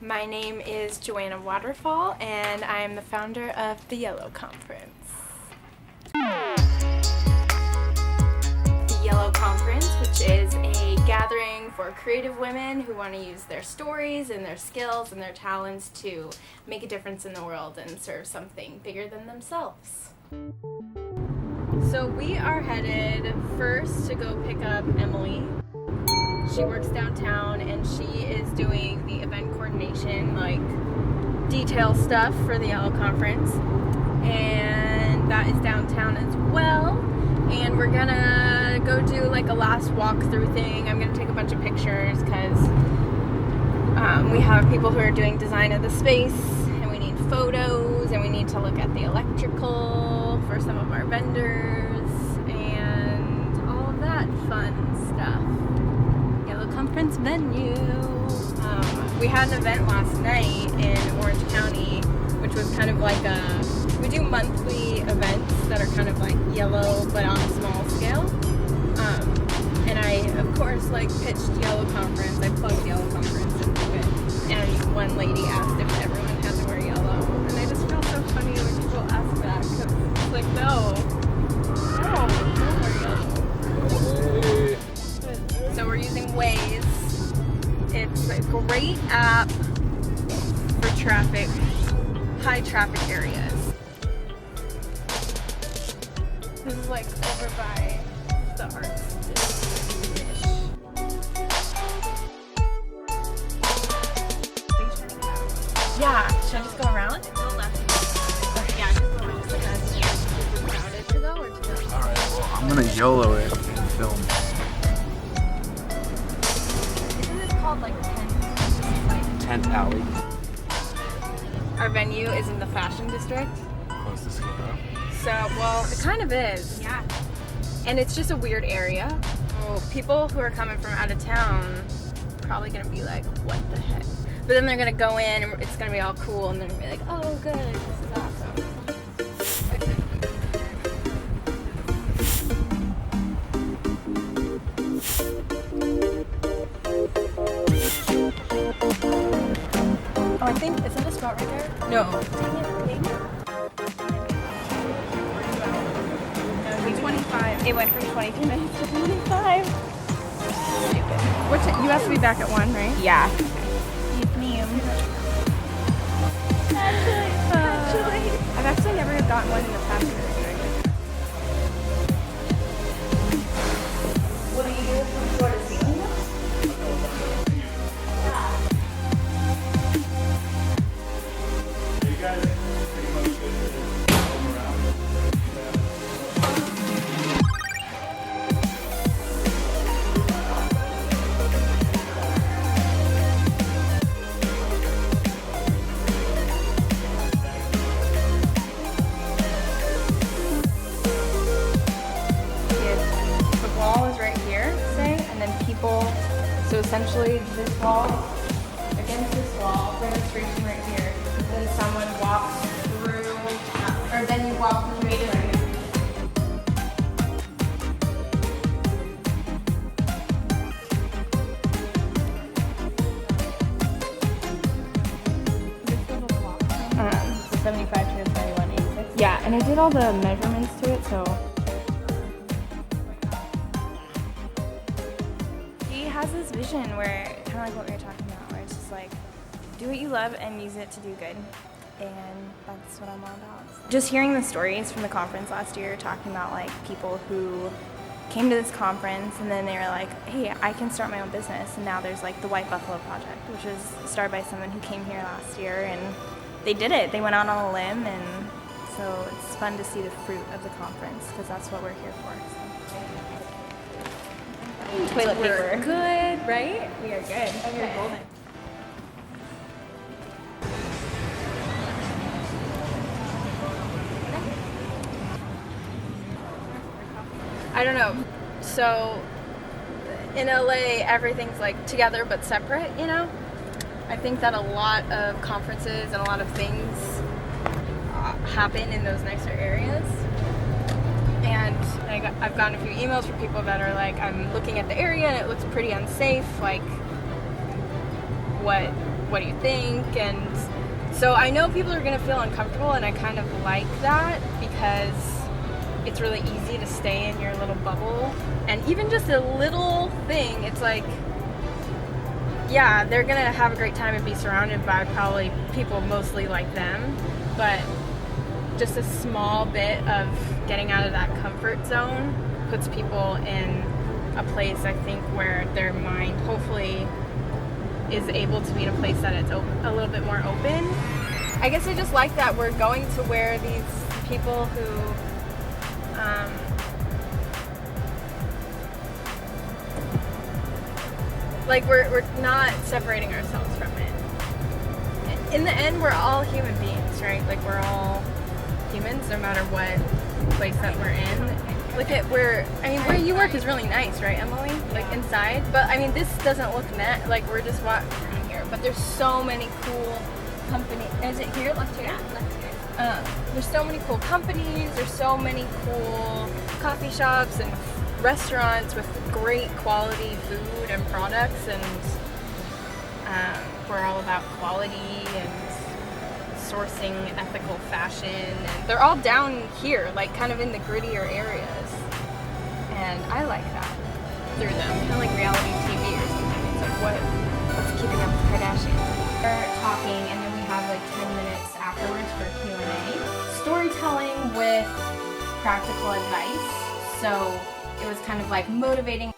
My name is Joanna Waterfall, and I am the founder of the Yellow Conference. The Yellow Conference, which is a gathering for creative women who want to use their stories and their skills and their talents to make a difference in the world and serve something bigger than themselves. So we are headed first to go pick up Emily. She works downtown and she is doing the event coordination, like detail stuff for the Yellow Conference. And that is downtown as well. And we're gonna go do like a last walkthrough thing. I'm gonna take a bunch of pictures because we have people who are doing design of the space and we need photos and we need to look at the electrical for some of our vendors and all of that fun stuff. Yellow Conference venue. We had an event last night in Orange County, which was kind of like we do monthly events that are kind of like yellow but on a small scale. And I, of course, like pitched Yellow Conference. I plugged Yellow Conference into it. And one lady asked if everyone had to wear yellow. And I just felt so funny when people ask that because it's like, no, don't wear yellow. So we're using Waze. It's a great app for traffic, high traffic areas. This is like over by the arts district-ish. Yeah, should I just go around? Go left. Yeah, just go around. Is it crowded to go or to go? Alright, well, I'm gonna YOLO it and film. Called like Tent Alley. Our venue is in the fashion district. Close to Skid Row. So, well, it kind of is. Yeah. And it's just a weird area. Well, people who are coming from out of town probably gonna be like, what the heck? But then they're gonna go in and it's gonna be all cool and they're gonna be like, oh good, this is awesome. I think, is that a spot right there? No. Dang it, 25. It went from 22 minutes to 25. Stupid. You have to be back at 1, right? Yeah. Actually. I've actually never gotten one in the past. What do you do from floor to ceiling? So essentially this wall against this wall, registration right here, then someone walks through, or then you walk through it right here. So 75 to 9186. Yeah, and I did all the measurements to it, so. Has this vision where, kind of like what we were talking about, where it's just like, do what you love and use it to do good. And that's what I'm all about. Just hearing the stories from the conference last year, talking about like people who came to this conference and then they were like, hey, I can start my own business. And now there's like the White Buffalo Project, which was started by someone who came here last year and they did it. They went out on a limb, and so it's fun to see the fruit of the conference because that's what we're here for. So. Toilet paper. Good, right? We are good. Okay. Golden. I don't know. So in LA, everything's like together but separate, you know? I think that a lot of conferences and a lot of things happen in those nicer areas. And I've gotten a few emails from people that are like, I'm looking at the area and it looks pretty unsafe. Like, what what do you think? And so I know people are going to feel uncomfortable, and I kind of like that because it's really easy to stay in your little bubble. And even just a little thing, it's like, yeah, they're going to have a great time and be surrounded by probably people mostly like them, but just a small bit of getting out of that comfort zone puts people in a place, I think, where their mind hopefully is able to be in a place that it's a little bit more open. I guess I just like that we're going to where these people who like we're not separating ourselves from it. In the end, we're all human beings, right? Like we're all humans, no matter what place that we're in. Look at where you work is really nice, right, Emily? Like inside, but I mean, this doesn't look like we're just walking around here. But there's so many cool companies. Is it here? Left here? Left here. There's so many cool companies. There's so many cool coffee shops and restaurants with great quality food and products, and we're all about quality and sourcing ethical fashion, and they're all down here, like kind of in the grittier areas, and I like that through them, kind of like reality TV or something. It's like what's keeping up with the Kardashians? We're talking, and then we have like 10 minutes afterwards for Q&A. Storytelling with practical advice, so it was kind of like motivating